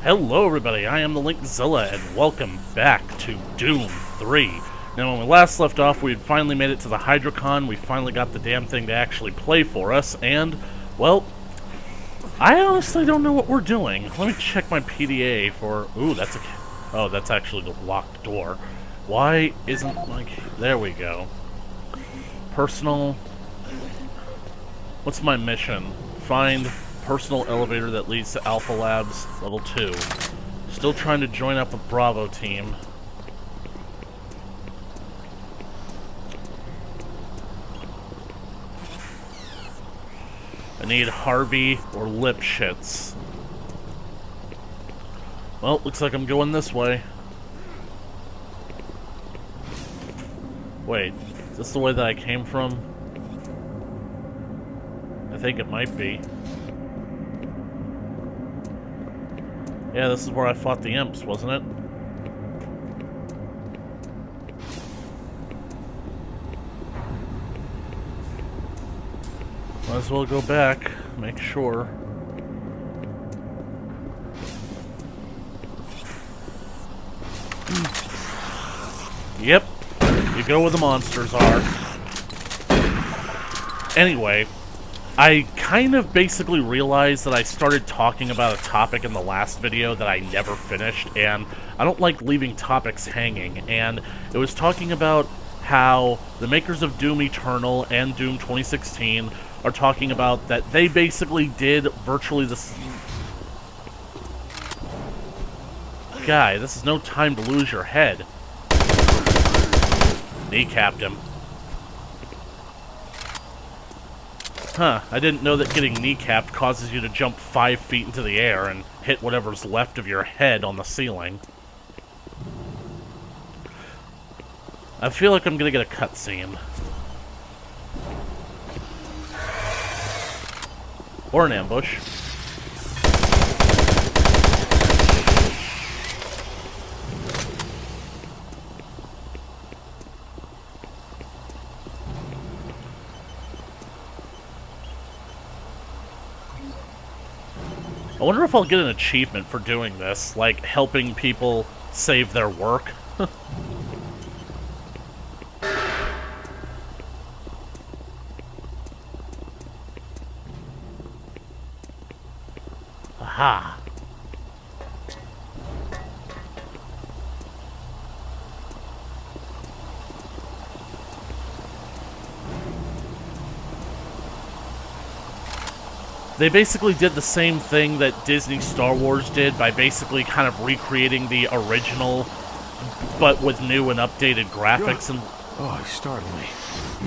Hello everybody, I am the Linkzilla, and welcome back to Doom 3. Now when we last left off, we had finally made it to the Hydrocon, we finally got the damn thing to actually play for us, and, well, I honestly don't know what we're doing. Let me check my PDA for... Ooh, that's a... Oh, that's actually the locked door. Why isn't my... There we go. Personal... What's my mission? Find... personal elevator that leads to Alpha Labs, level 2. Still trying to join up with Bravo team. I need Harvey or Lipschitz. Well, looks like I'm going this way. Wait, is this the way that I came from? I think it might be. Yeah, this is where I fought the imps, wasn't it? Might as well go back, make sure. Yep, you go where the monsters are. Anyway, I kind of basically realized that I started talking about a topic in the last video that I never finished, and I don't like leaving topics hanging, and it was talking about how the makers of Doom Eternal and Doom 2016 are talking about that they basically did virtually the... Guy, this is no time to lose your head. Kneecapped him. Huh, I didn't know that getting kneecapped causes you to jump 5 feet into the air and hit whatever's left of your head on the ceiling. I feel like I'm gonna get a cutscene. Or an ambush. I wonder if I'll get an achievement for doing this, like helping people save their work. Aha! They basically did the same thing that Disney Star Wars did by basically kind of recreating the original, but with new and updated graphics and... Oh, you startled me.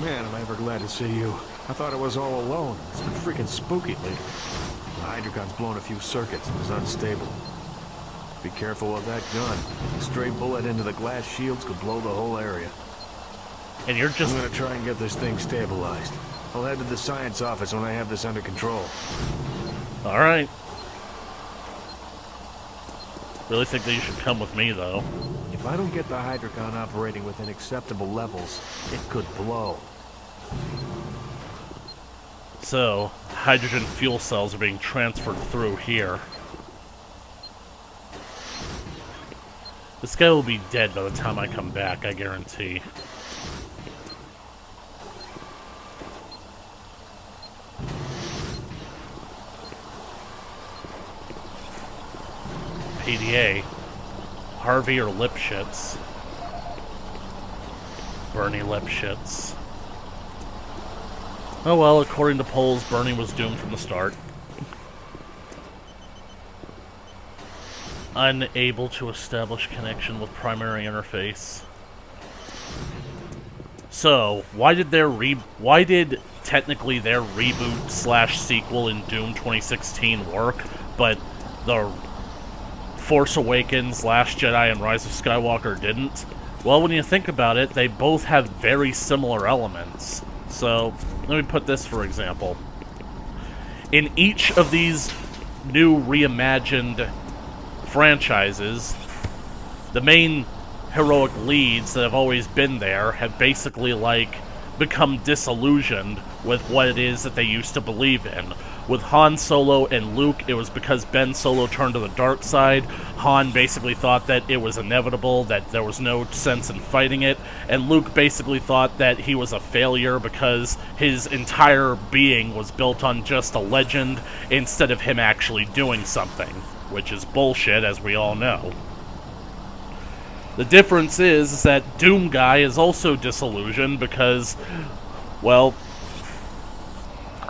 Man, am I ever glad to see you. I thought I was all alone. It's been freaking spooky lately. The Hydrocon's blown a few circuits and is unstable. Be careful with that gun. A stray bullet into the glass shields could blow the whole area. And you're just... I'm gonna try and get this thing stabilized. I'll head to the science office when I have this under control. Alright. Really think that you should come with me, though. If I don't get the Hydrocon operating within acceptable levels, it could blow. So, hydrogen fuel cells are being transferred through here. This guy will be dead by the time I come back, I guarantee. PDA. Harvey or Lipschitz. Bernie Lipschitz. Oh well, according to polls, Bernie was doomed from the start. Unable to establish connection with primary interface. So, why did technically their reboot / sequel in Doom 2016 work, but the Force Awakens, Last Jedi, and Rise of Skywalker didn't? Well, when you think about it, they both have very similar elements. So, let me put this for example. In each of these new reimagined franchises, the main heroic leads that have always been there have basically, like, become disillusioned with what it is that they used to believe in. With Han Solo and Luke, it was because Ben Solo turned to the dark side. Han basically thought that it was inevitable, that there was no sense in fighting it, and Luke basically thought that he was a failure because his entire being was built on just a legend instead of him actually doing something, which is bullshit, as we all know. The difference is that Doom Guy is also disillusioned because, well,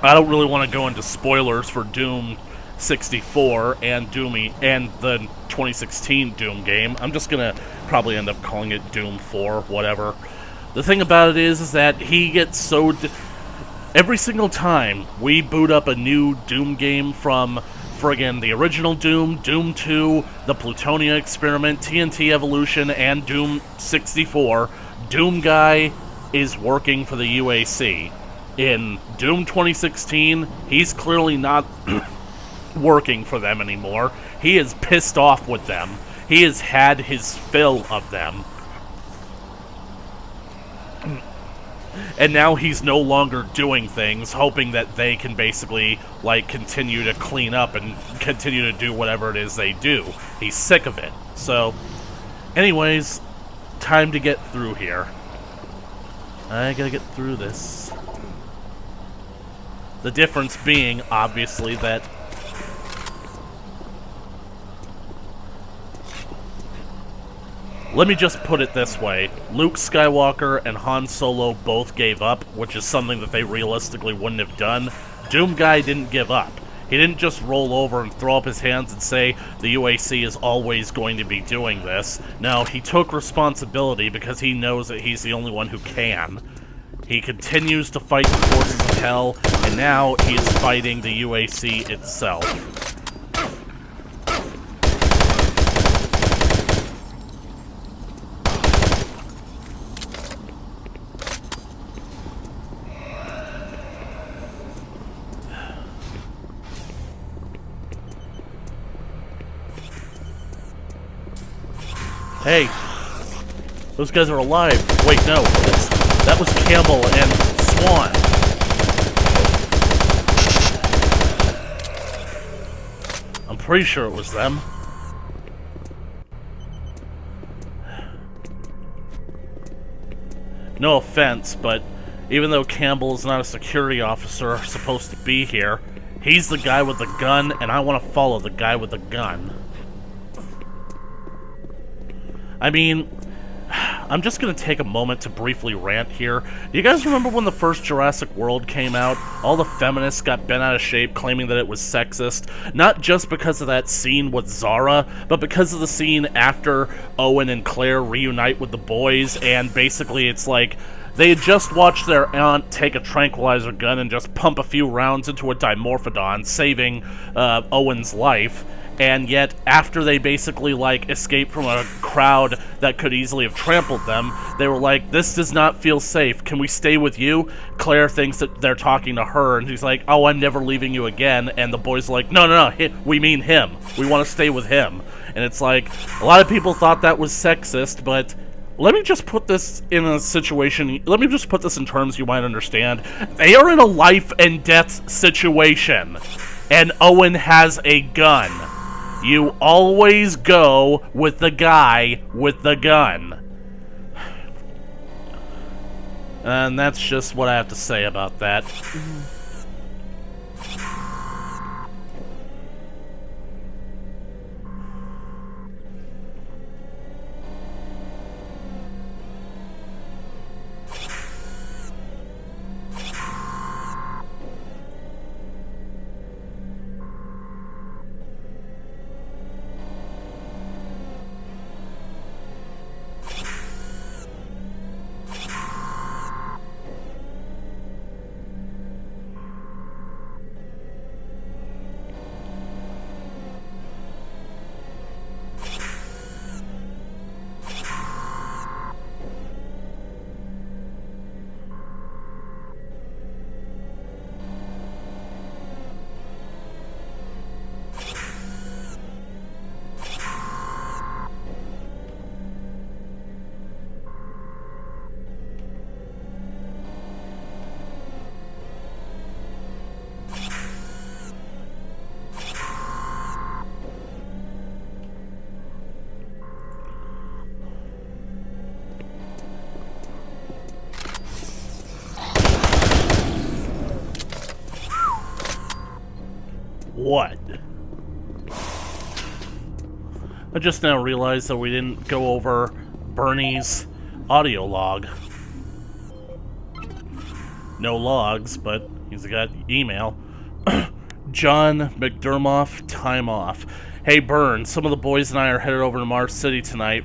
I don't really want to go into spoilers for Doom 64 and and the 2016 Doom game. I'm just gonna probably end up calling it Doom 4, whatever. The thing about it is that he gets so... every single time we boot up a new Doom game from friggin' the original Doom, Doom 2, the Plutonia Experiment, TNT Evolution, and Doom 64, Doom Guy is working for the UAC. In Doom 2016, he's clearly not working for them anymore. He is pissed off with them. He has had his fill of them. And now he's no longer doing things, hoping that they can basically, like, continue to clean up and continue to do whatever it is they do. He's sick of it. So, anyways, time to get through here. I gotta get through this. The difference being, obviously, that let me just put it this way. Luke Skywalker and Han Solo both gave up, which is something that they realistically wouldn't have done. Doom Guy didn't give up. He didn't just roll over and throw up his hands and say the UAC is always going to be doing this. No, he took responsibility because he knows that he's the only one who can. He continues to fight the forces of hell, and now he is fighting the UAC itself. Hey, those guys are alive. Wait, no, that was Campbell and Swan. I'm pretty sure it was them. No offense, but even though Campbell is not a security officer supposed to be here, he's the guy with the gun, and I want to follow the guy with the gun. I mean, I'm just going to take a moment to briefly rant here. Do you guys remember when the first Jurassic World came out? All the feminists got bent out of shape claiming that it was sexist. Not just because of that scene with Zara, but because of the scene after Owen and Claire reunite with the boys, and basically it's like they had just watched their aunt take a tranquilizer gun and just pump a few rounds into a Dimorphodon, saving Owen's life. And yet, after they basically, like, escaped from a crowd that could easily have trampled them, they were like, this does not feel safe. Can we stay with you? Claire thinks that they're talking to her, and she's like, oh, I'm never leaving you again. And the boys are like, no, we mean him. We want to stay with him. And it's like, a lot of people thought that was sexist, but let me just put this in a situation, let me just put this in terms you might understand. They are in a life and death situation, and Owen has a gun. You always go with the guy with the gun. And that's just what I have to say about that. I just now realized that we didn't go over Bernie's audio log. No logs, but he's got email. John McDermott, time off. Hey Bern, some of the boys and I are headed over to Mars City tonight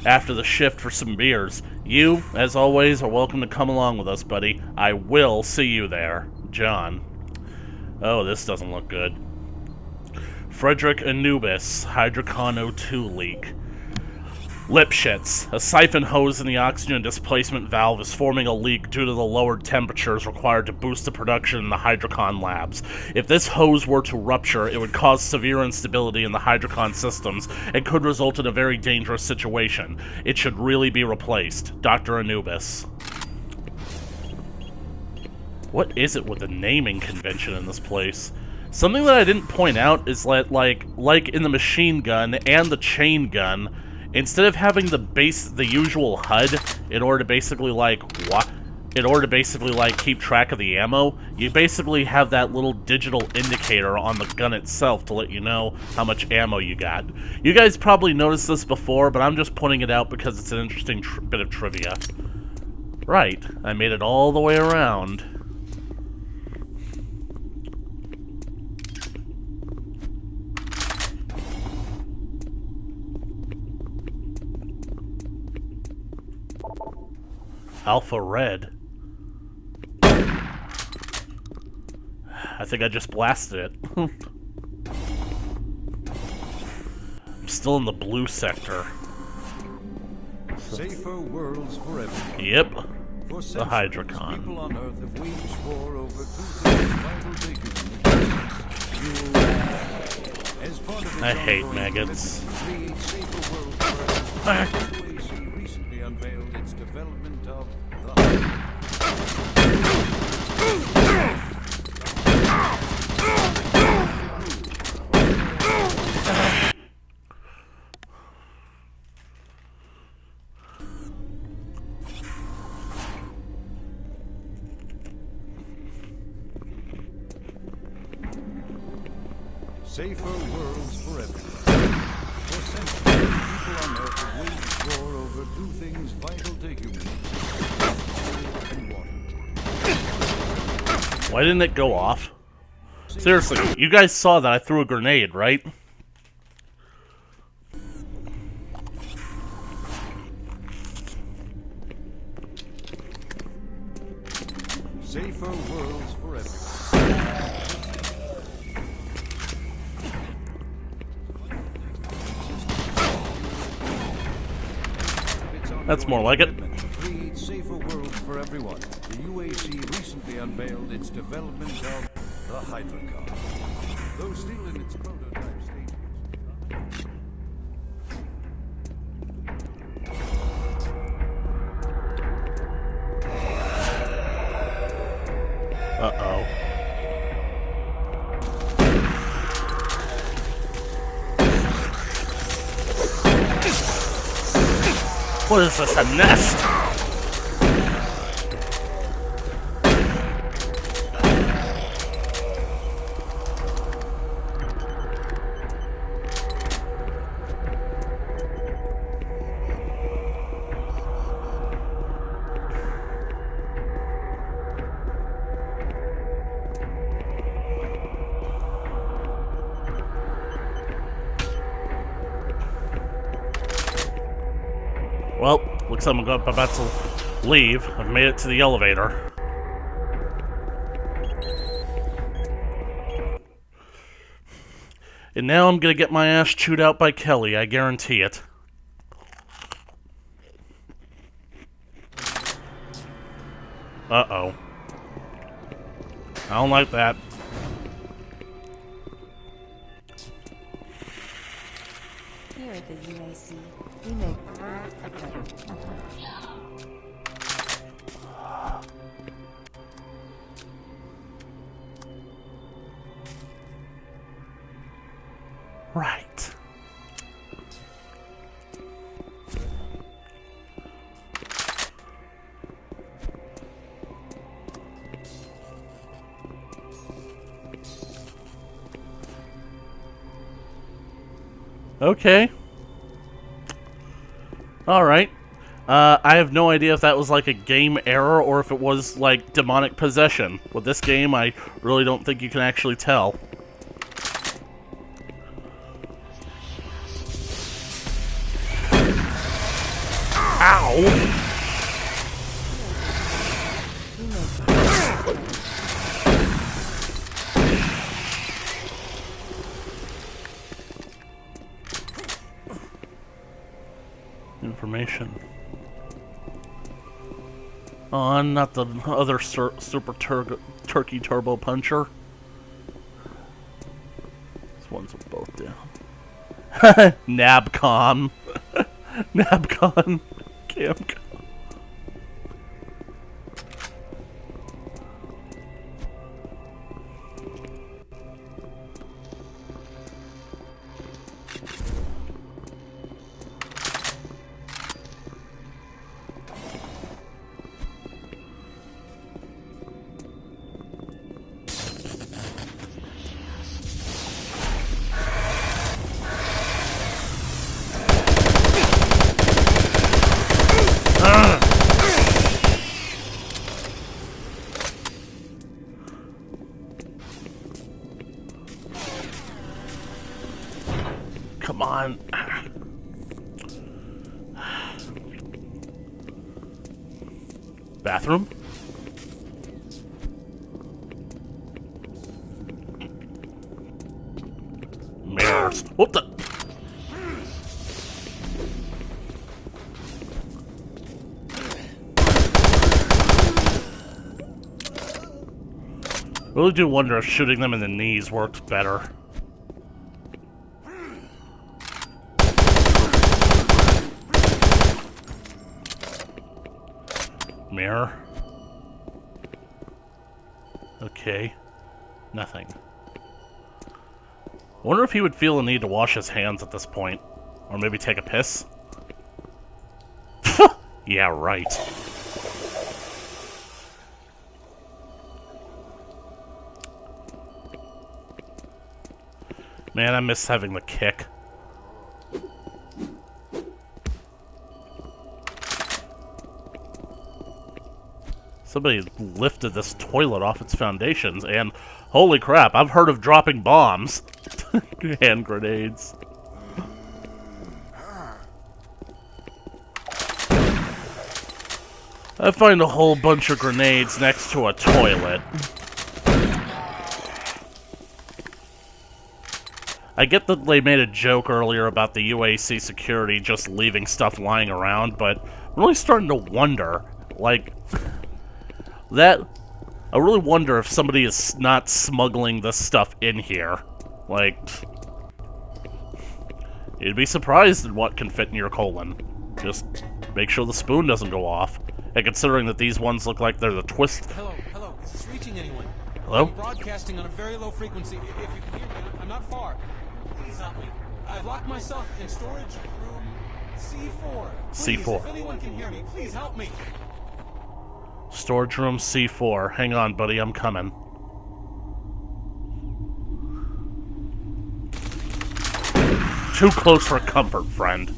after the shift for some beers. You, as always, are welcome to come along with us, buddy. I will see you there. John. Oh, this doesn't look good. Frederick Anubis, Hydrocon O2 leak. Lipschitz. A siphon hose in the oxygen displacement valve is forming a leak due to the lowered temperatures required to boost the production in the Hydrocon labs. If this hose were to rupture, it would cause severe instability in the Hydrocon systems and could result in a very dangerous situation. It should really be replaced. Dr. Anubis. What is it with the naming convention in this place? Something that I didn't point out is that, like in the machine gun and the chain gun, instead of having the usual HUD in order to basically keep track of the ammo, you basically have that little digital indicator on the gun itself to let you know how much ammo you got. You guys probably noticed this before, but I'm just pointing it out because it's an interesting bit of trivia. Right, I made it all the way around. Alpha Red. I think I just blasted it. I'm still in the blue sector. Safer worlds for everyone. Yep. For The Hydrocon. People on Earth have waged war over two things vital to humanity. As part of its I hate ongoing maggots. commitment to create safer worlds for everyone, UAC recently unveiled its development of the Safer worlds for everyone. For centuries, people on Earth have waged war over two things vital to humanity: food and water. Why didn't it go off? Seriously, you guys saw that I threw a grenade, right? Safer worlds for everyone. That's more like it. To create safer worlds for everyone, the UAC recently unveiled its development of the Hydrocon. Though still in its prototype stage. Uh-oh. What is this, a nest? Well, looks like I'm about to leave. I've made it to the elevator. And now I'm gonna get my ass chewed out by Kelly, I guarantee it. Uh-oh. I don't like that. Here at the UAC, we make Right. Okay. Alright. I have no idea if that was like a game error or if it was like demonic possession. With this game, I really don't think you can actually tell. Ow! Information. Oh, not the other super turkey turbo puncher. This one's both down. Nabcon. Nabcon. Camcon. Come on. Bathroom? Mirrors. What the? I really do wonder if shooting them in the knees works better. Mirror. Okay. Nothing. I wonder if he would feel the need to wash his hands at this point. Or maybe take a piss. Yeah, right. Man, I miss having the kick. Somebody lifted this toilet off its foundations, and holy crap, I've heard of dropping bombs. Hand grenades. I find a whole bunch of grenades next to a toilet. I get that they made a joke earlier about the UAC security just leaving stuff lying around, but I'm really starting to wonder, like... I really wonder if somebody is not smuggling this stuff in here. Like, you'd be surprised at what can fit in your colon. Just make sure the spoon doesn't go off. And considering that these ones look like they're the twist... Hello, is this reaching anyone? Hello? I'm broadcasting on a very low frequency. If you can hear me, I'm not far. Please help me. I've locked myself in storage room C4. Please, C4. If anyone can hear me, please help me. Storage room C4. Hang on, buddy, I'm coming. Too close for comfort, friend.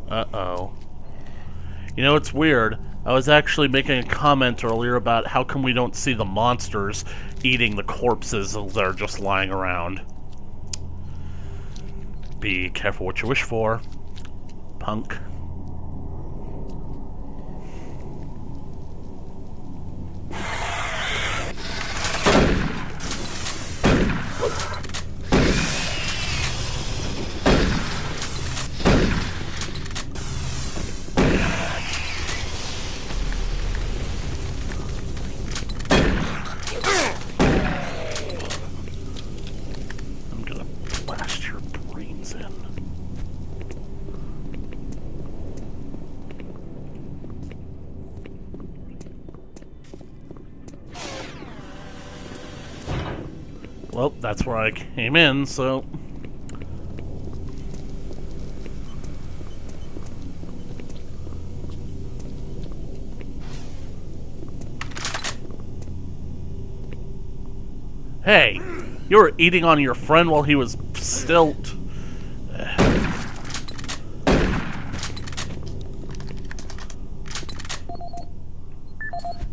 Uh-oh. You know, it's weird. I was actually making a comment earlier about how come we don't see the monsters eating the corpses that are just lying around. Be careful what you wish for, punk. Well, that's where I came in, so... Hey, you were eating on your friend while he was still...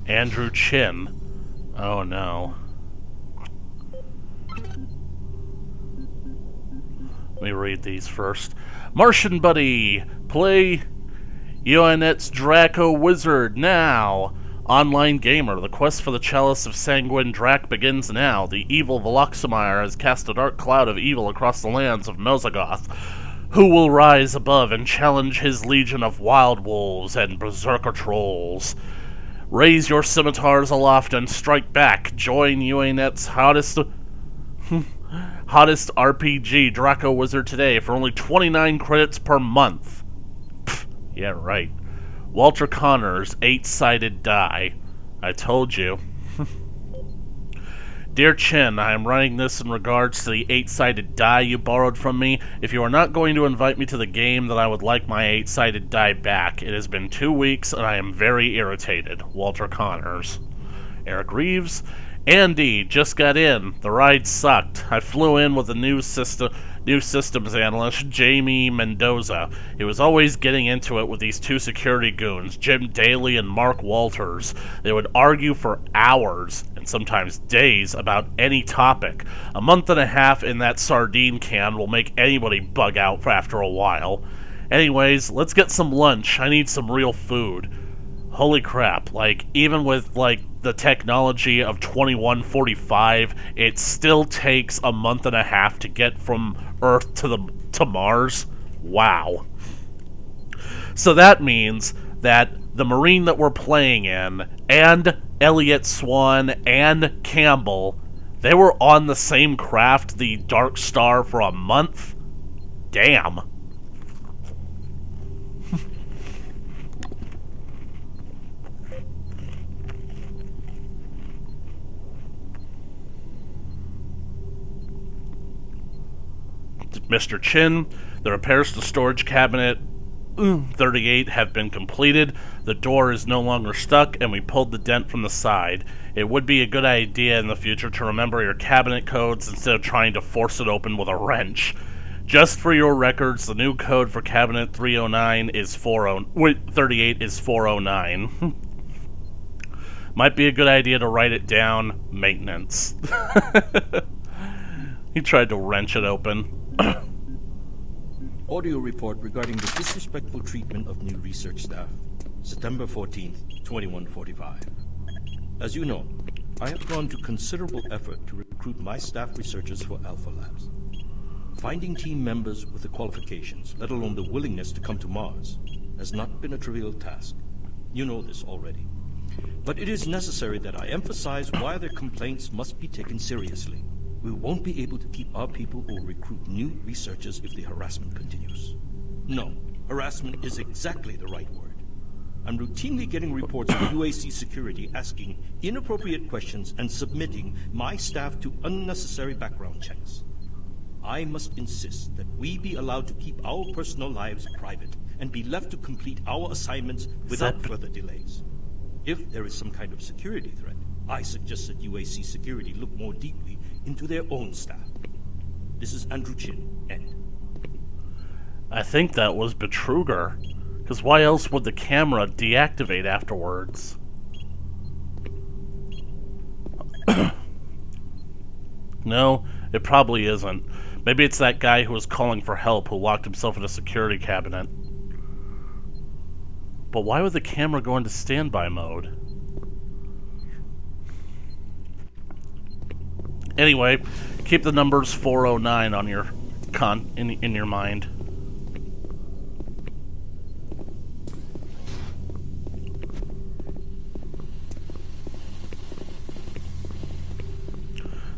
Andrew Chin. Oh no. Let me read these first. Martian Buddy! Play UNet's Draco Wizard now! Online gamer, the quest for the Chalice of Sanguine Drac begins now. The evil Veloxamire has cast a dark cloud of evil across the lands of Nozagoth. Who will rise above and challenge his legion of wild wolves and berserker trolls? Raise your scimitars aloft and strike back. Join UANet's hottest RPG, Draco Wizard, today for only 29 credits per month. Pfft, yeah, right. Walter Connor's 8-sided die. I told you. Dear Chin, I am writing this in regards to the 8-sided die you borrowed from me. If you are not going to invite me to the game, then I would like my 8-sided die back. It has been 2 weeks, and I am very irritated. Walter Connors. Eric Reeves. Andy, just got in. The ride sucked. I flew in with a new systems analyst, Jamie Mendoza. He was always getting into it with these two security goons, Jim Daly and Mark Walters. They would argue for hours, and sometimes days, about any topic. A month and a half in that sardine can will make anybody bug out after a while. Anyways, let's get some lunch. I need some real food. Holy crap, like, even with, like, the technology of 2145, it still takes a month and a half to get from Earth to Mars. Wow. So that means that the Marine that we're playing in, and Elliot Swan, and Campbell, they were on the same craft, the Dark Star, for a month? Damn. Mr. Chin, the repairs to storage cabinet 38 have been completed. The door is no longer stuck, and we pulled the dent from the side. It would be a good idea in the future to remember your cabinet codes instead of trying to force it open with a wrench. Just for your records, the new code for cabinet 309 is 38 is 409. Might be a good idea to write it down. Maintenance. He tried to wrench it open. Audio report regarding the disrespectful treatment of new research staff. September 14th, 2145. As you know, I have gone to considerable effort to recruit my staff researchers for Alpha Labs. Finding team members with the qualifications, let alone the willingness to come to Mars, has not been a trivial task. You know this already. But it is necessary that I emphasize why their complaints must be taken seriously. We won't be able to keep our people or recruit new researchers if the harassment continues. No, harassment is exactly the right word. I'm routinely getting reports from UAC security asking inappropriate questions and submitting my staff to unnecessary background checks. I must insist that we be allowed to keep our personal lives private and be left to complete our assignments without further delays. If there is some kind of security threat, I suggest that UAC security look more deeply into their own staff. This is Andrew Chin, end. I think that was Betruger, because why else would the camera deactivate afterwards? No, it probably isn't. Maybe it's that guy who was calling for help who locked himself in a security cabinet. But why would the camera go into standby mode? Anyway, keep the numbers 409 on your in your mind.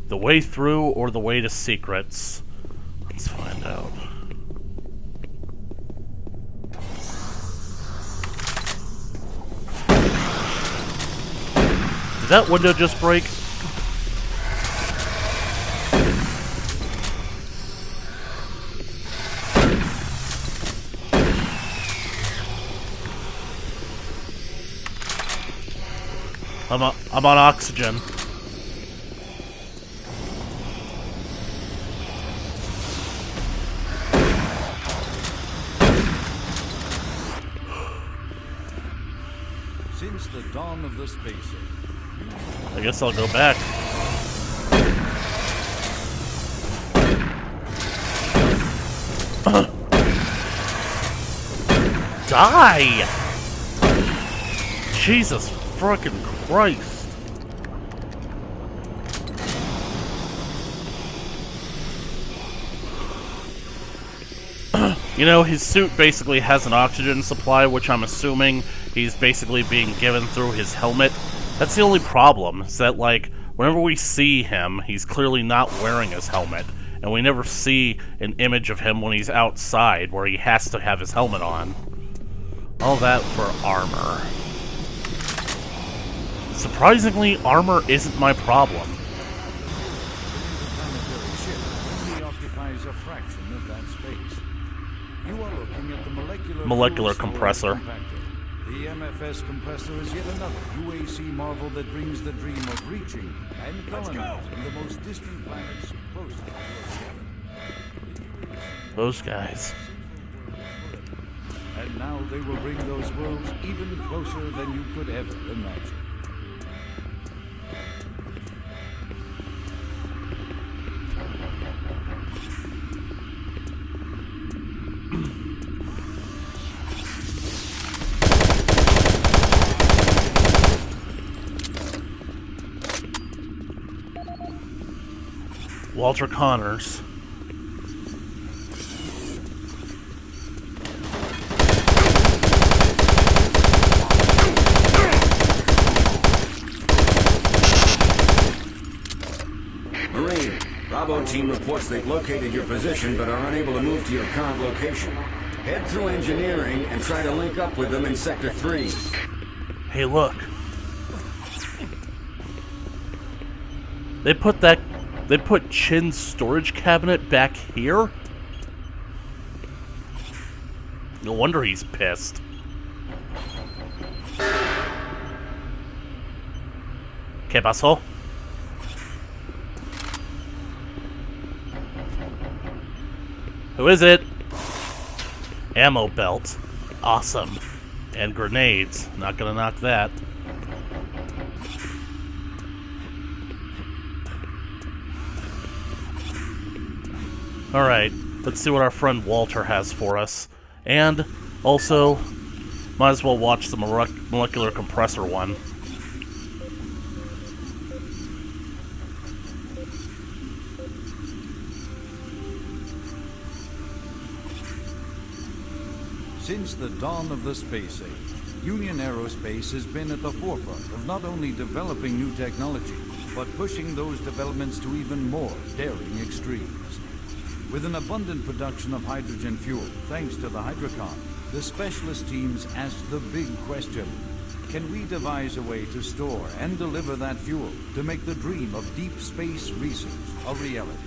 The way through or the way to secrets? Let's find out. Did that window just break? I'm on oxygen. Since the dawn of the space age, I guess I'll go back. Die! Jesus frickin' Christ. You know, his suit basically has an oxygen supply, which I'm assuming he's basically being given through his helmet. That's the only problem, is that, like, whenever we see him, he's clearly not wearing his helmet. And we never see an image of him when he's outside, where he has to have his helmet on. All that for armor. Surprisingly, armor isn't my problem. interplanetary ship only occupies a fraction of that space. You are looking at the Molecular fuel compressor. storage compactor. The MFS compressor is yet another UAC marvel that brings the dream of reaching and colonizing the most distant planets closer to reality. Those guys. And now they will bring those worlds even closer than you could ever imagine. Walter Connors. Marine, Bravo team reports they've located your position but are unable to move to your current location. Head through engineering and try to link up with them in Sector 3. Hey, look. They put Chin's storage cabinet back here? No wonder he's pissed. ¿Qué pasó? Who is it? Ammo belt. Awesome. And grenades. Not gonna knock that. Alright, let's see what our friend Walter has for us. And, also, might as well watch the molecular compressor one. Since the dawn of the space age, Union Aerospace has been at the forefront of not only developing new technology, but pushing those developments to even more daring extremes. With an abundant production of hydrogen fuel, thanks to the Hydrocon, the specialist teams asked the big question: can we devise a way to store and deliver that fuel to make the dream of deep space research a reality?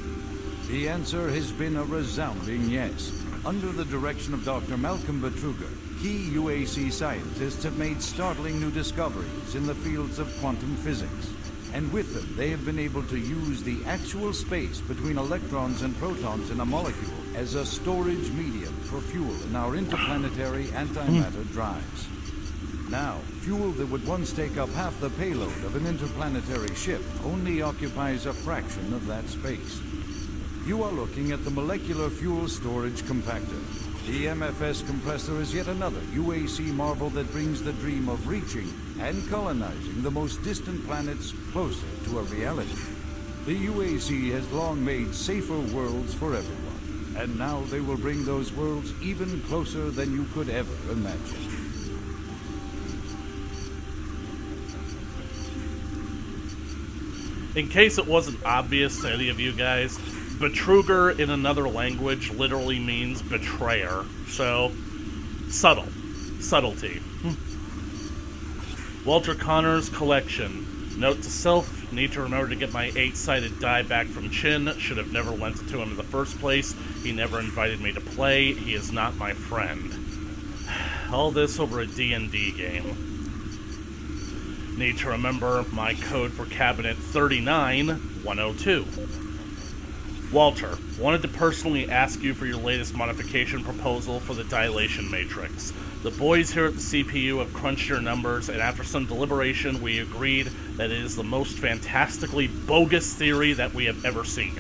The answer has been a resounding yes. Under the direction of Dr. Malcolm Betruger, key UAC scientists have made startling new discoveries in the fields of quantum physics. And with them, they have been able to use the actual space between electrons and protons in a molecule as a storage medium for fuel in our interplanetary antimatter drives. Now, fuel that would once take up half the payload of an interplanetary ship only occupies a fraction of that space. You are looking at the Molecular Fuel Storage Compactor. The MFS compressor is yet another UAC marvel that brings the dream of reaching and colonizing the most distant planets closer to a reality. The UAC has long made safer worlds for everyone, and now they will bring those worlds even closer than you could ever imagine. In case it wasn't obvious to any of you guys, Betruger in another language literally means betrayer. So, subtlety. Walter Connors collection. Note to self, need to remember to get my 8-sided die back from Chin. Should have never lent it to him in the first place. He never invited me to play. He is not my friend. All this over a D&D game. Need to remember my code for cabinet 39102. Walter, wanted to personally ask you for your latest modification proposal for the dilation matrix. The boys here at the CPU have crunched your numbers, and after some deliberation, we agreed that it is the most fantastically bogus theory that we have ever seen.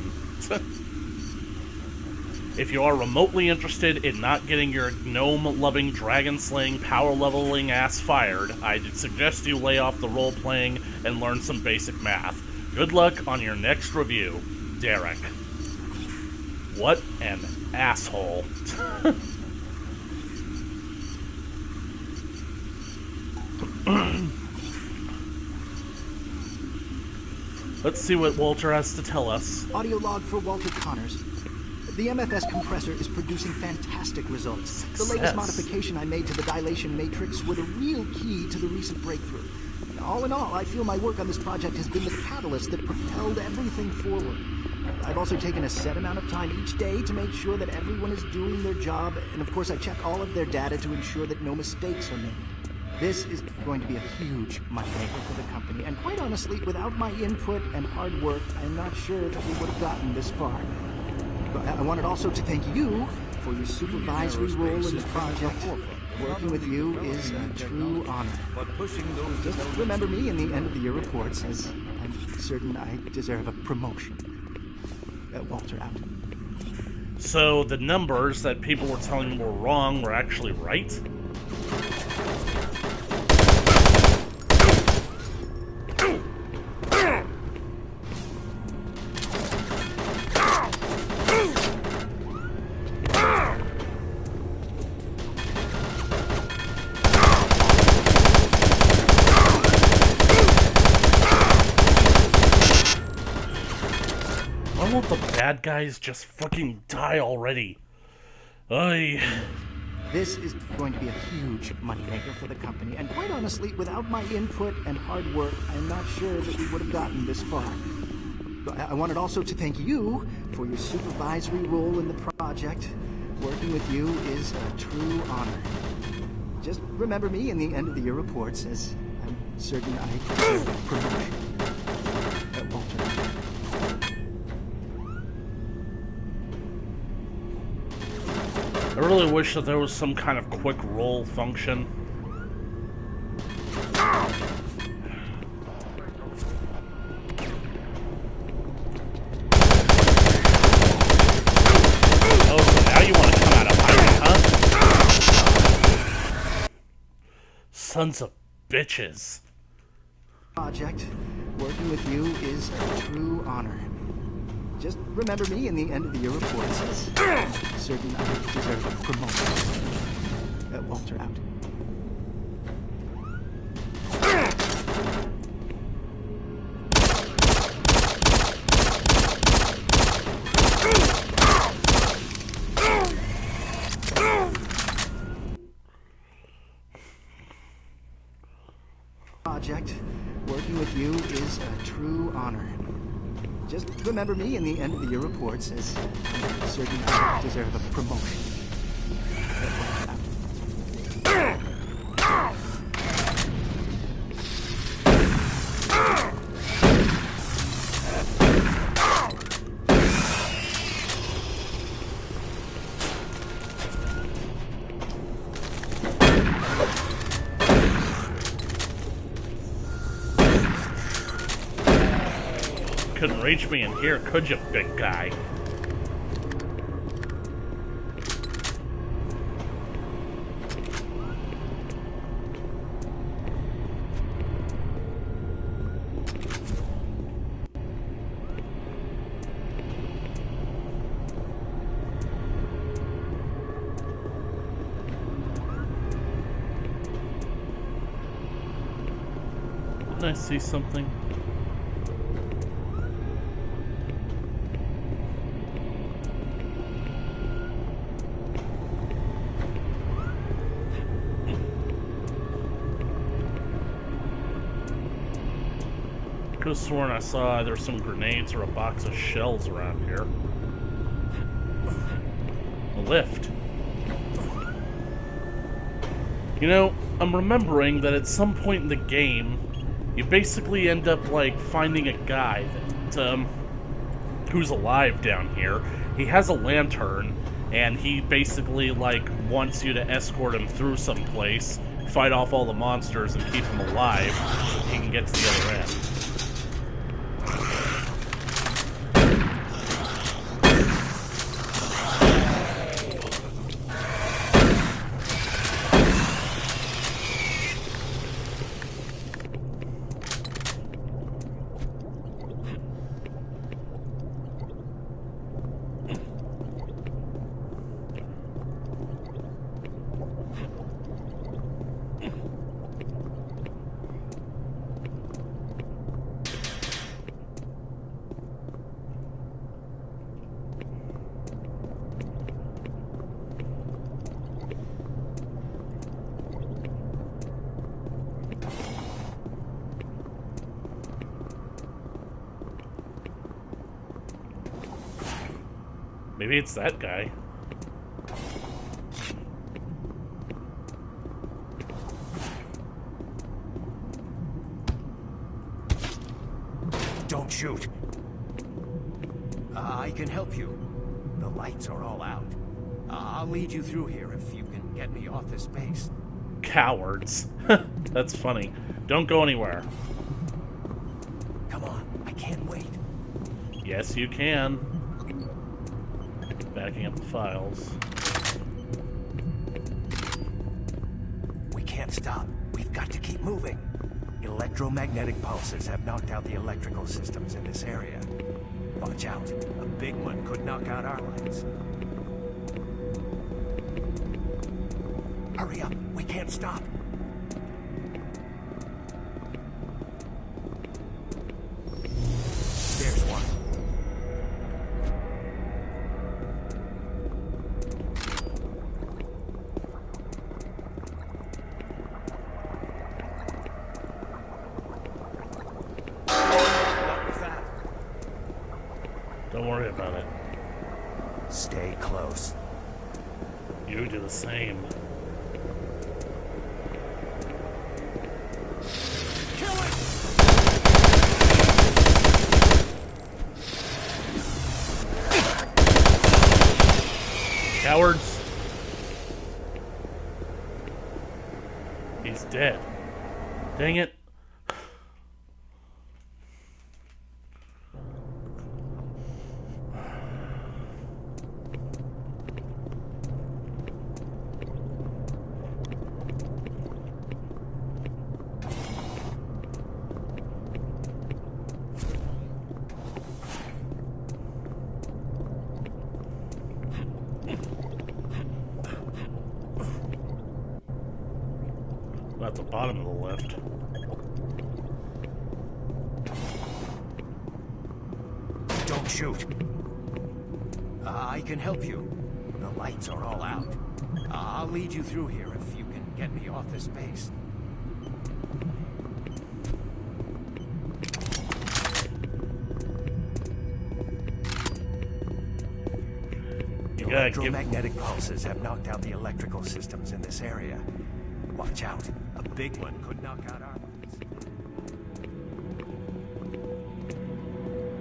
If you are remotely interested in not getting your gnome-loving, dragon-slaying, power-leveling ass fired, I'd suggest you lay off the role-playing and learn some basic math. Good luck on your next review, Derek. What an asshole. Let's see what Walter has to tell us. Audio log for Walter Connors. The MFS compressor is producing fantastic results. The latest modification I made to the dilation matrix were the real key to the recent breakthrough. All in all, I feel my work on this project has been the catalyst that propelled everything forward. I've also taken a set amount of time each day to make sure that everyone is doing their job, and of course I check all of their data to ensure that no mistakes are made. This is going to be a huge moneymaker for the company, and quite honestly, without my input and hard work, I'm not sure that we would have gotten this far. But I wanted also to thank you for your supervisory role in the project. Working with you is a true honor. Just remember me in the end of the year reports, as I'm certain I deserve a promotion. Walter out. So the numbers that people were telling me were wrong were actually right? Why won't the bad guys just fucking die already? This is going to be a huge moneymaker for the company, and quite honestly, without my input and hard work, I'm not sure that we would have gotten this far. But I wanted also to thank you for your supervisory role in the project. Working with you is a true honor. Just remember me in the end of the year reports, as I'm certain I deserve a promotion. Walter. I really wish that there was some kind of quick roll function. Oh, so now you want to come out of hiding, huh? Sons of bitches. Project. Working with you is a true honor. Just remember me in the end of the year reports, as I'm certain I deserve a promotion. Walter out. Project. Working with you is a true honor. Just remember me in the end of the year reports, as I'm certain I deserve a promotion. Couldn't reach me in here, could you, big guy? Did I see something? Could have sworn I saw either some grenades or a box of shells around here. A lift. You know, I'm remembering that at some point in the game, you basically end up, like, finding a guy that, who's alive down here. He has a lantern, and he basically, like, wants you to escort him through some place, fight off all the monsters, and keep him alive so he can get to the other end. Maybe it's that guy. Don't shoot. I can help you. The lights are all out. I'll lead you through here if you can get me off this base. Cowards. That's funny. Don't go anywhere. Come on, I can't wait. Yes, you can. Backing up the files. We can't stop. We've got to keep moving. Electromagnetic pulses have knocked out the electrical systems in this area. Watch out. A big one could knock out our lights. Hurry up. We can't stop. There's one. Don't worry about it. Stay close. You do the same. Kill it! Cowards. He's dead. Dang it. At the bottom of the lift. Don't shoot. I can help you. The lights are all out. I'll lead you through here if you can get me off this base. Electromagnetic pulses have knocked out the electrical systems in this area. Watch out. A big one could knock out our lights.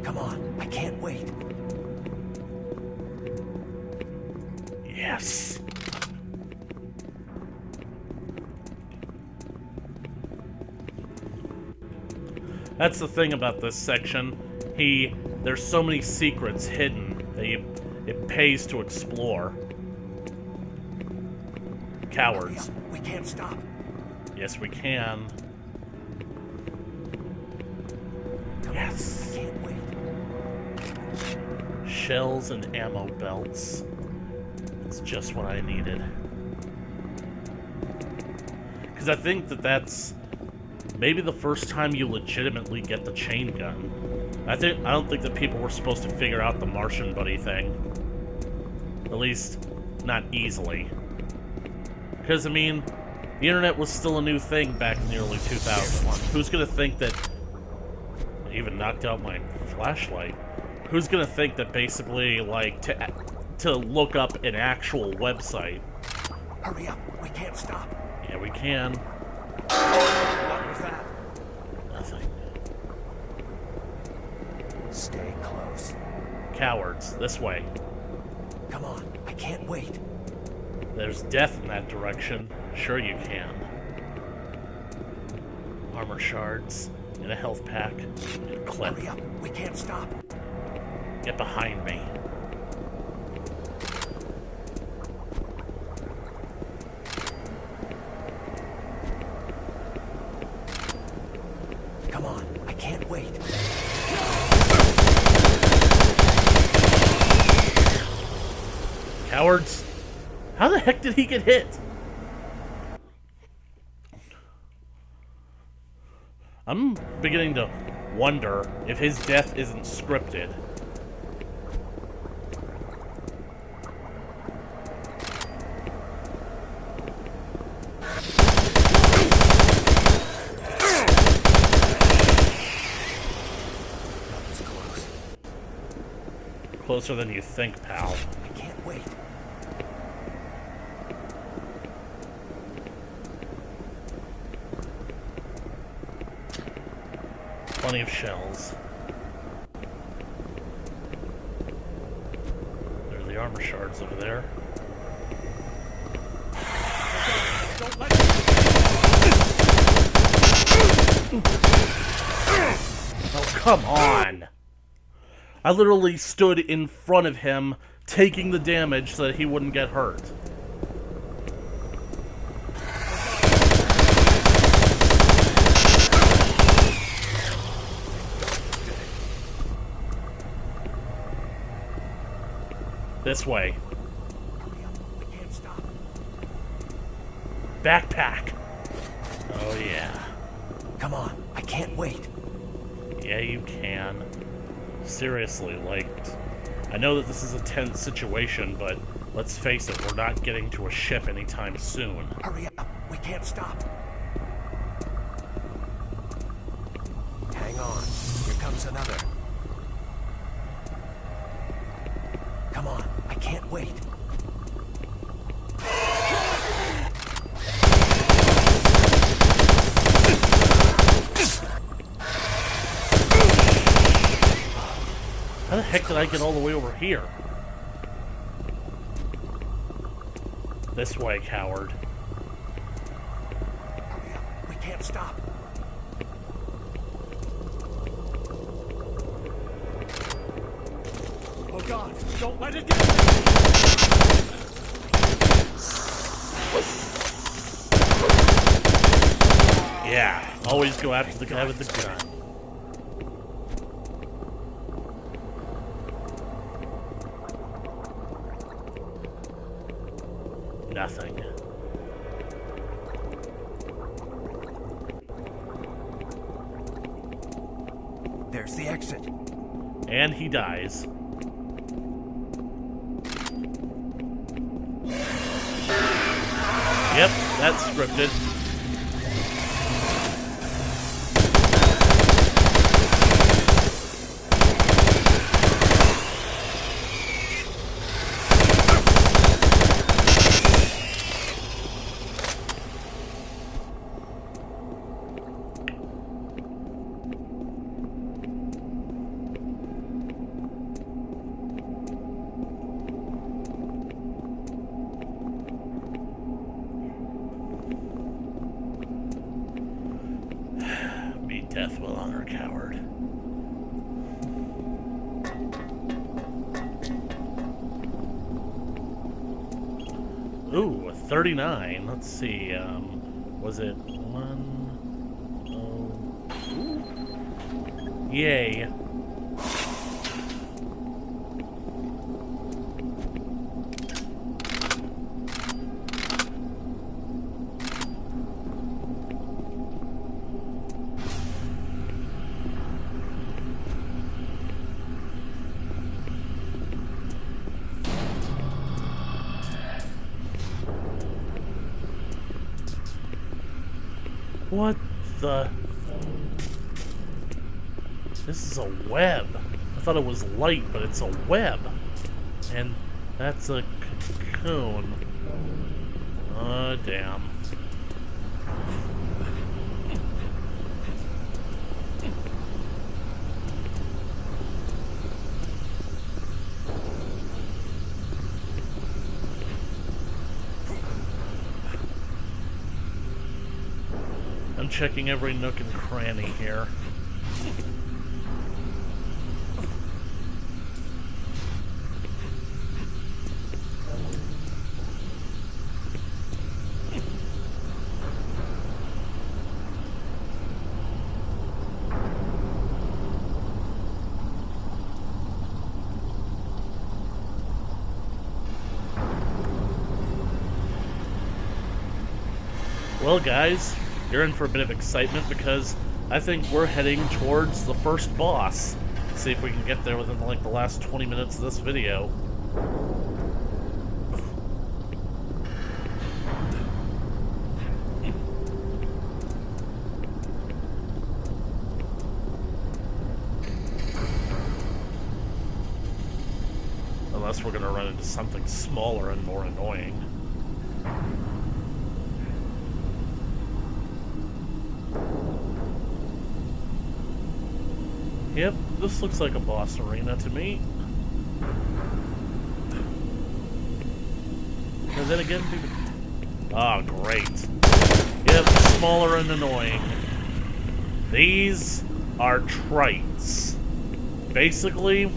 Come on. I can't wait. Yes. That's the thing about this section. There's so many secrets hidden that it pays to explore. Cowards. We can't stop. Yes, we can. Yes. I can't wait. Shells and ammo belts. It's just what I needed. Because I think that's maybe the first time you legitimately get the chain gun. I don't think that people were supposed to figure out the Martian buddy thing. At least, not easily. Because, I mean, the internet was still a new thing back in the early 2000s. Who's gonna think that... I even knocked out my flashlight. Who's gonna think that basically, like, to look up an actual website... Hurry up, we can't stop. Yeah, we can. What was that? Stay close. Cowards, this way. Come on, I can't wait. There's death in that direction. Sure you can. Armor shards and a health pack. Clip. Hurry up, we can't stop. Get behind me. Come on, I can't wait. Cowards! How the heck did he get hit? I'm beginning to wonder if his death isn't scripted. It's close. Closer than you think, pal. I can't wait. Plenty of shells. There's the armor shards over there. Don't let Oh, come on! I literally stood in front of him, taking the damage so that he wouldn't get hurt. This way. Hurry up, we can't stop. Backpack. Oh, yeah. Come on, I can't wait. Yeah, you can. Seriously, like, I know that this is a tense situation, but let's face it, we're not getting to a ship anytime soon. Hurry up, we can't stop. Hang on, here comes another. Come on, I can't wait. How the heck did I get all the way over here? This way, coward. Hurry up, we can't stop. Oh God, don't let it get Yeah, always go after the guy with the gun. Nothing. There's the exit. And he dies. Yep, that's scripted. Death will honor coward. Ooh, a 39. Let's see. Was it 1? Oh. Yay. What the? This is a web. I thought it was light, but it's a web. And that's a cocoon. Oh, damn. I'm checking every nook and cranny here. Well, guys, you're in for a bit of excitement because I think we're heading towards the first boss. See if we can get there within like the last 20 minutes of this video. Unless we're gonna run into something smaller and more annoying. Yep, this looks like a boss arena to me. And then again, oh, great. Yep, smaller and annoying. These are trites. Basically,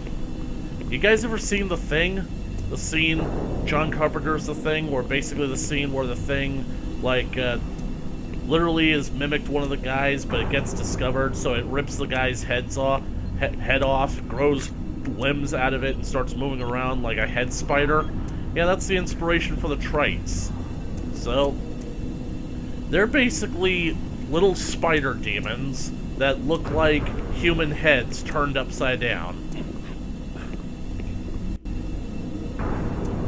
you guys ever seen The Thing? The scene, John Carpenter's The Thing, where basically the scene where the Thing, like, literally is mimicked one of the guys, but it gets discovered, so it rips the guy's head off, grows limbs out of it, and starts moving around like a head spider. Yeah, that's the inspiration for the trites. So, they're basically little spider demons that look like human heads turned upside down.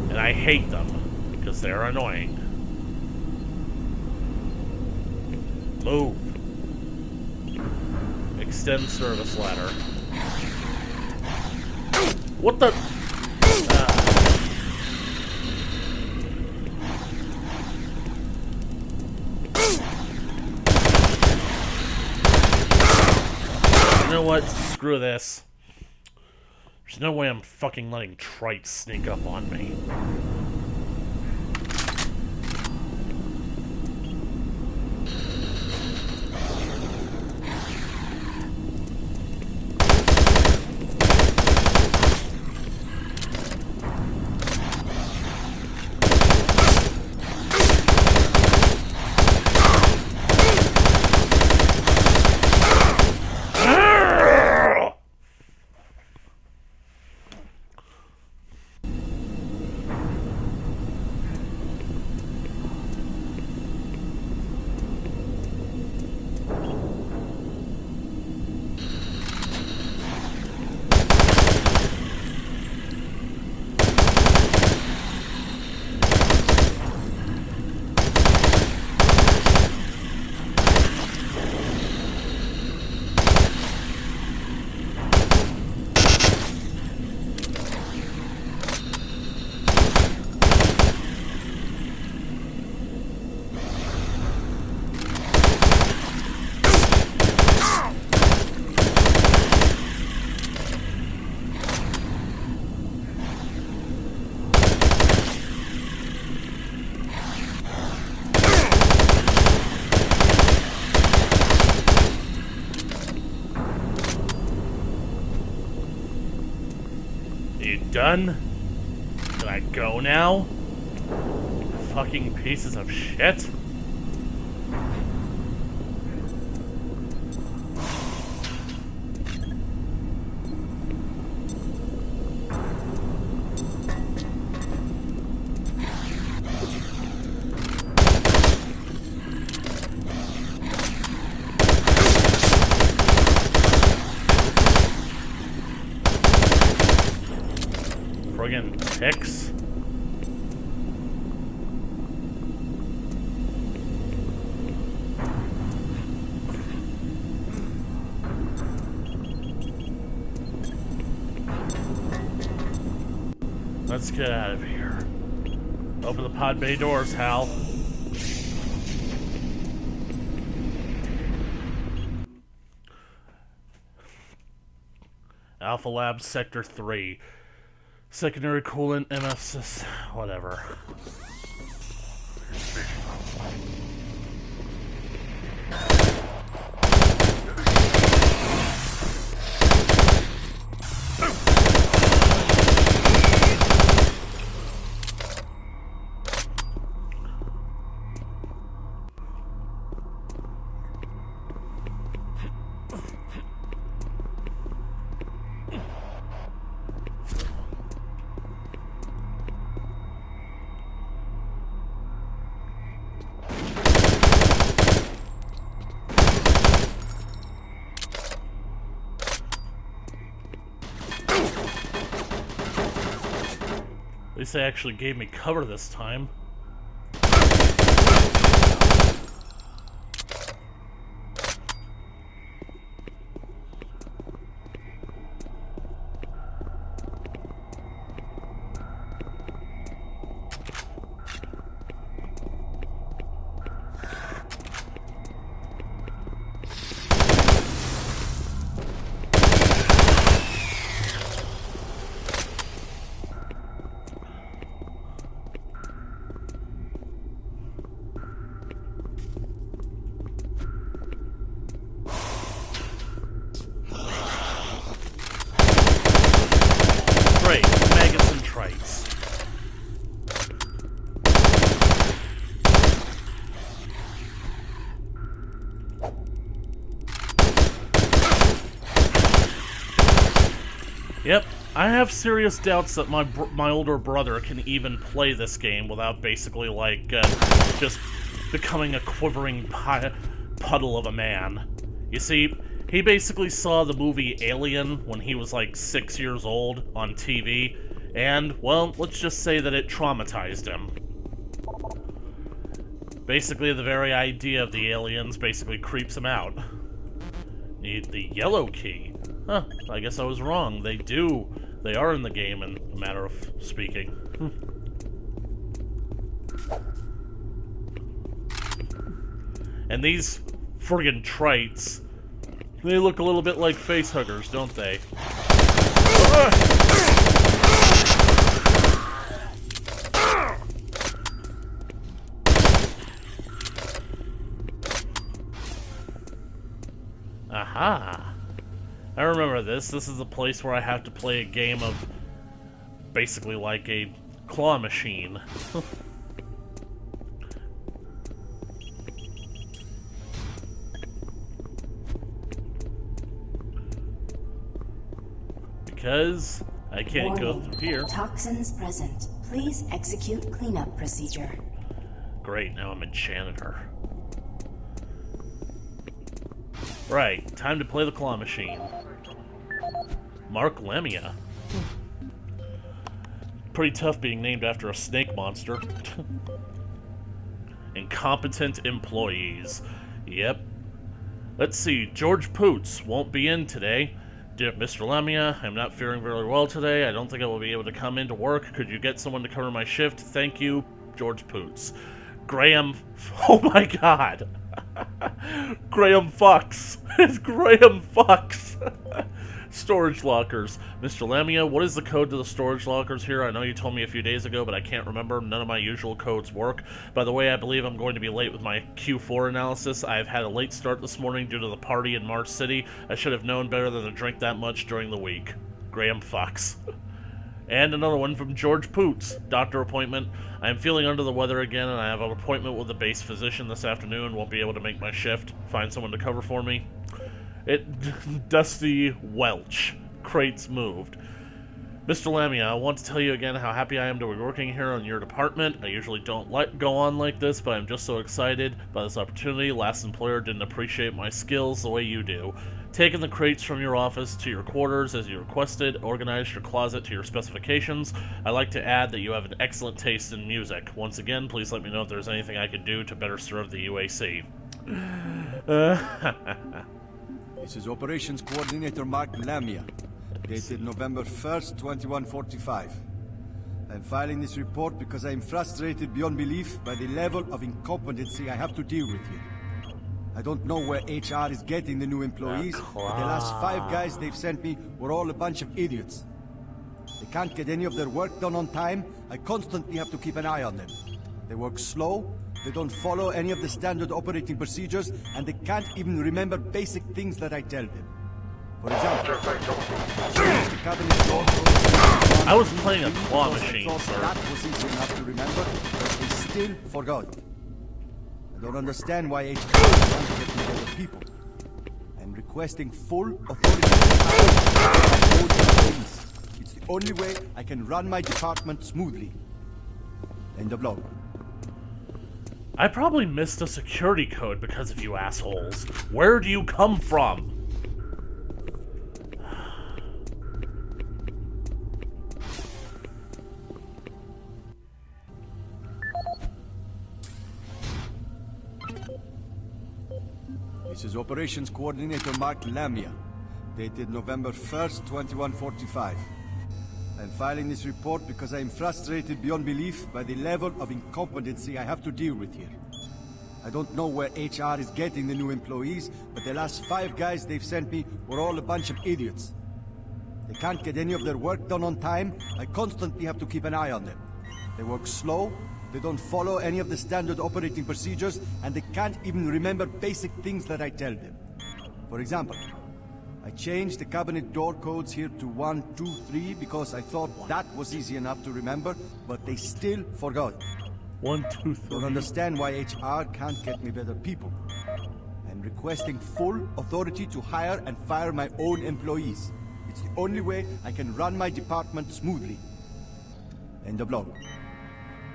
And I hate them, because they're annoying. Move. Extend service ladder. What the? You know what? Screw this. There's no way I'm fucking letting trites sneak up on me. Done? Can I go now? Fucking pieces of shit. Friggin' ticks. Let's get out of here. Open the pod bay doors, Hal. Alpha Labs Sector 3. Secondary coolant, MSS, whatever. least they actually gave me cover this time. Great, maggots and trites. Yep, I have serious doubts that my older brother can even play this game without basically, like, just becoming a quivering puddle of a man. You see, he basically saw the movie Alien when he was like 6 years old on TV, and, well, let's just say that it traumatized him. Basically, the very idea of the aliens basically creeps him out. Need the yellow key. Huh, I guess I was wrong. They are in the game, in a matter of speaking. And these friggin' trites, they look a little bit like facehuggers, don't they? Aha! I remember this. This is the place where I have to play a game of basically like a claw machine. Because I can't go through here. Toxins present. Please execute cleanup procedure. Great, now I'm a janitor. Right, time to play the claw machine. Mark Lemia. Pretty tough being named after a snake monster. Incompetent employees. Yep. Let's see, George Poots won't be in today. Dear Mr. Lemia, I'm not feeling very well today. I don't think I will be able to come into work. Could you get someone to cover my shift? Thank you, George Poots. Graham... Oh my god! Graham Fox! It's Graham Fox! Storage lockers. Mr. Lemia, what is the code to the storage lockers here? I know you told me a few days ago, but I can't remember. None of my usual codes work. By the way, I believe I'm going to be late with my Q4 analysis. I've had a late start this morning due to the party in March City. I should have known better than to drink that much during the week. Graham Fox. And another one from George Poots. Doctor appointment. I am feeling under the weather again, and I have an appointment with the base physician this afternoon. Won't be able to make my shift. Find someone to cover for me. Dusty Welch. Crates moved. Mr. Lemia, I want to tell you again how happy I am to be working here on your department. I usually don't go on like this, but I'm just so excited by this opportunity. Last employer didn't appreciate my skills the way you do. Taking the crates from your office to your quarters as you requested, organized your closet to your specifications. I'd like to add that you have an excellent taste in music. Once again, please let me know if there's anything I can do to better serve the UAC. This is Operations Coordinator Mark Lemia, dated November 1st, 2145. I'm filing this report because I am frustrated beyond belief by the level of incompetency I have to deal with here. I don't know where HR is getting the new employees, but the last 5 guys they've sent me were all a bunch of idiots. They can't get any of their work done on time. I constantly have to keep an eye on them. They work slow, they don't follow any of the standard operating procedures, and they can't even remember basic things that I tell them. For example, I was playing a claw machine, sir. That was easy enough to remember, but they still forgot. I don't understand why HR can't get together people. I'm requesting full authority. It's the only way I can run my department smoothly. End of log. I probably missed a security code because of you assholes. Where do you come from? This is Operations Coordinator Mark Lamia, dated November 1st, 2145. I'm filing this report because I am frustrated beyond belief by the level of incompetency I have to deal with here. I don't know where HR is getting the new employees, but the last 5 guys they've sent me were all a bunch of idiots. They can't get any of their work done on time. I constantly have to keep an eye on them. They work slow, they don't follow any of the standard operating procedures, and they can't even remember basic things that I tell them. For example, I changed the cabinet door codes here to 1, 2, 3 because I thought that was easy enough to remember, but they still forgot it. 1, 2, 3. Don't understand why HR can't get me better people. I'm requesting full authority to hire and fire my own employees. It's the only way I can run my department smoothly. End of log.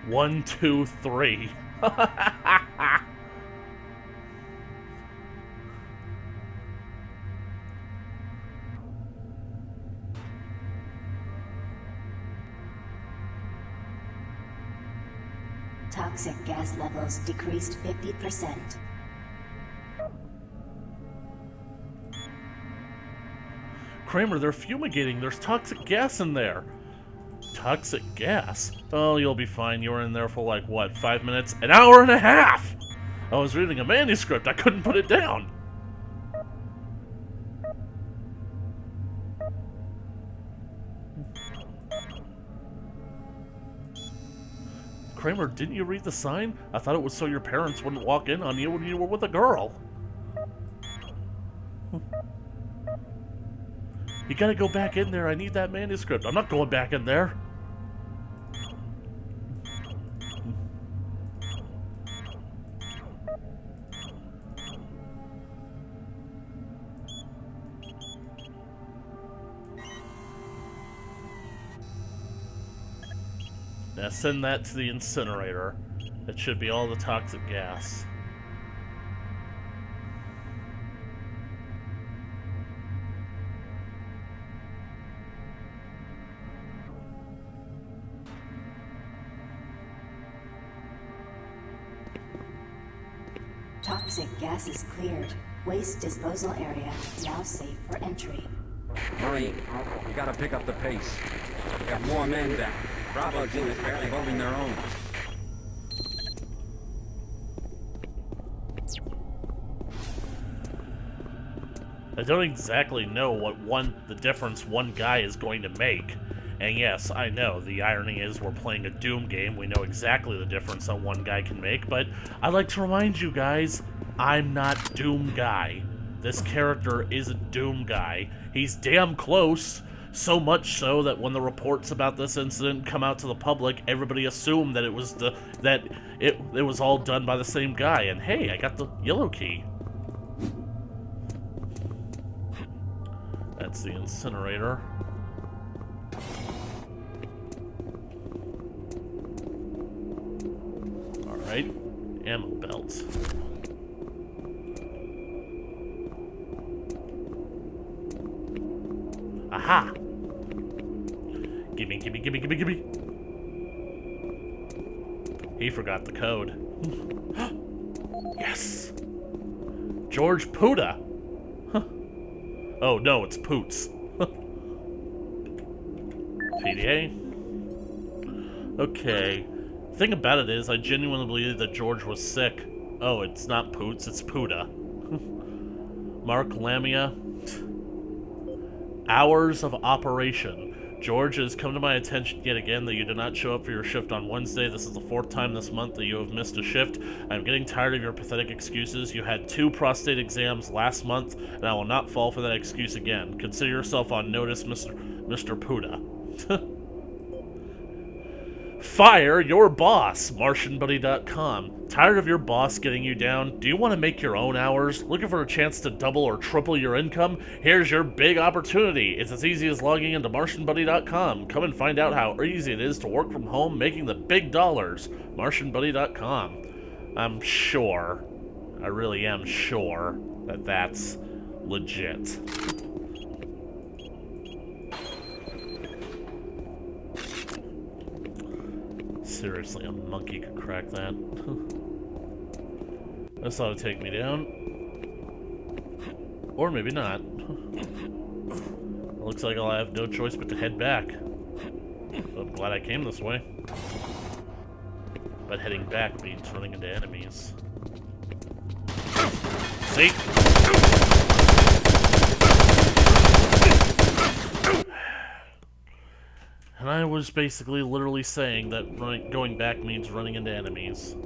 1, 2, 3. Toxic gas levels decreased 50%. Kramer, they're fumigating. There's toxic gas in there. Toxic gas? Oh, you'll be fine. You were in there for like, what, 5 minutes? An hour and a half! I was reading a manuscript. I couldn't put it down. Kramer, didn't you read the sign? I thought it was so your parents wouldn't walk in on you when you were with a girl. You gotta go back in there. I need that manuscript. I'm not going back in there. Now send that to the incinerator. It should be all the toxic gas. Toxic gas is cleared. Waste disposal area now safe for entry. Marine, you gotta pick up the pace. We got more men down. Bravo team is barely holding their own. I don't exactly know what the difference one guy is going to make. And yes, I know, the irony is we're playing a Doom game. We know exactly the difference that one guy can make, but I'd like to remind you guys, I'm not Doom Guy. This character is a Doom Guy. He's damn close, so much so that when the reports about this incident come out to the public, everybody assumed that it was it was all done by the same guy. And hey, I got the yellow key. That's the incinerator. Alright, ammo belt. Aha! Gimme, gimme, gimme, gimme, gimme! He forgot the code. Yes! George Puda! Huh. Oh no, it's Poots. PDA. Okay. Thing about it is, I genuinely believe that George was sick. Oh, it's not Poots, it's Puda. Mark Lamia. Hours of operation. George, it has come to my attention yet again that you did not show up for your shift on Wednesday. This is the 4th time this month that you have missed a shift. I'm getting tired of your pathetic excuses. You had 2 prostate exams last month, and I will not fall for that excuse again. Consider yourself on notice, Mr. Puda. Fire your boss, MartianBuddy.com. Tired of your boss getting you down? Do you want to make your own hours? Looking for a chance to double or triple your income? Here's your big opportunity. It's as easy as logging into MartianBuddy.com. Come and find out how easy it is to work from home making the big dollars. MartianBuddy.com. I'm sure, I really am sure, that that's legit. Seriously, a monkey could crack that. That's how to take me down. Or maybe not. Looks like I'll have no choice but to head back. I'm glad I came this way. But heading back means running into enemies. See? And I was basically literally saying that going back means running into enemies.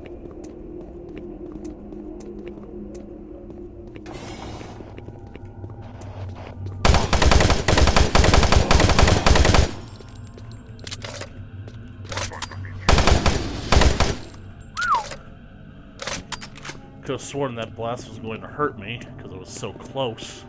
Could have sworn that blast was going to hurt me because it was so close.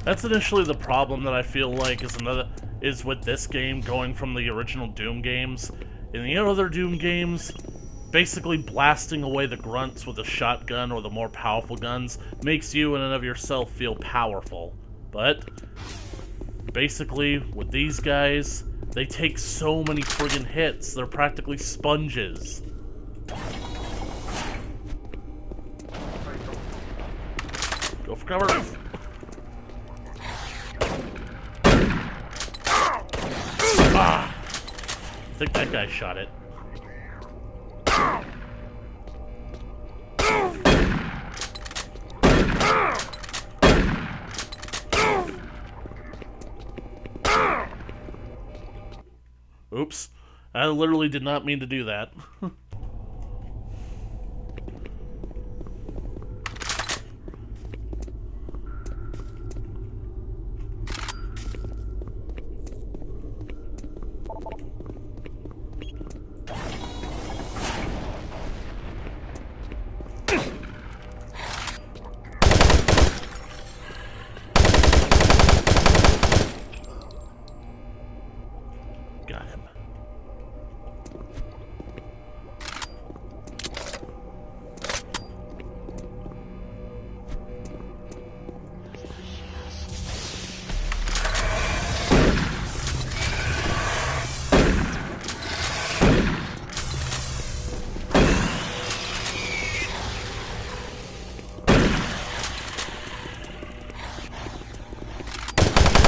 That's initially the problem that I feel like is with this game going from the original Doom games. In the other Doom games, basically blasting away the grunts with a shotgun or the more powerful guns makes you in and of yourself feel powerful. But basically with these guys, they take so many friggin' hits. They're practically sponges. Go for cover. Ah! I think that guy shot it. Oops. I literally did not mean to do that. Got him.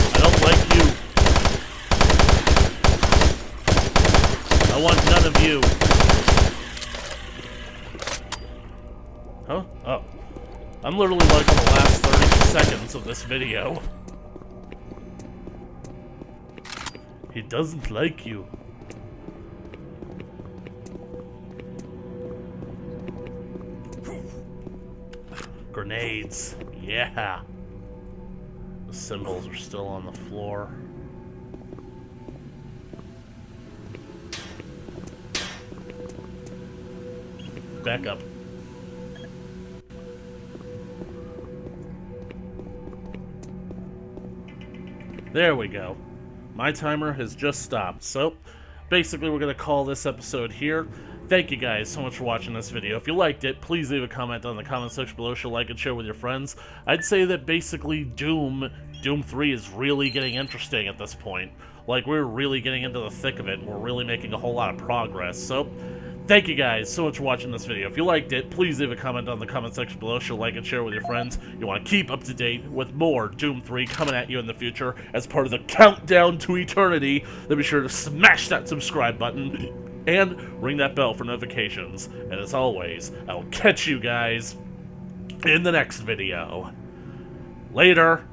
I don't like you. I want none of you. Huh? Oh. I'm literally like on the last 30 seconds of this video. He doesn't like you. Grenades. Yeah. The symbols are still on the floor. Back up. There we go. My timer has just stopped. So, basically we're going to call this episode here. Thank you guys so much for watching this video. If you liked it, please leave a comment on the comment section below. Show, like, and share with your friends. I'd say that basically Doom 3 is really getting interesting at this point. Like, we're really getting into the thick of it, and we're really making a whole lot of progress. So, thank you guys so much for watching this video. If you liked it, please leave a comment on the comment section below. Show, like, and share with your friends. You want to keep up to date with more Doom 3 coming at you in the future as part of the countdown to eternity. Then be sure to smash that subscribe button and ring that bell for notifications. And as always, I'll catch you guys in the next video. Later.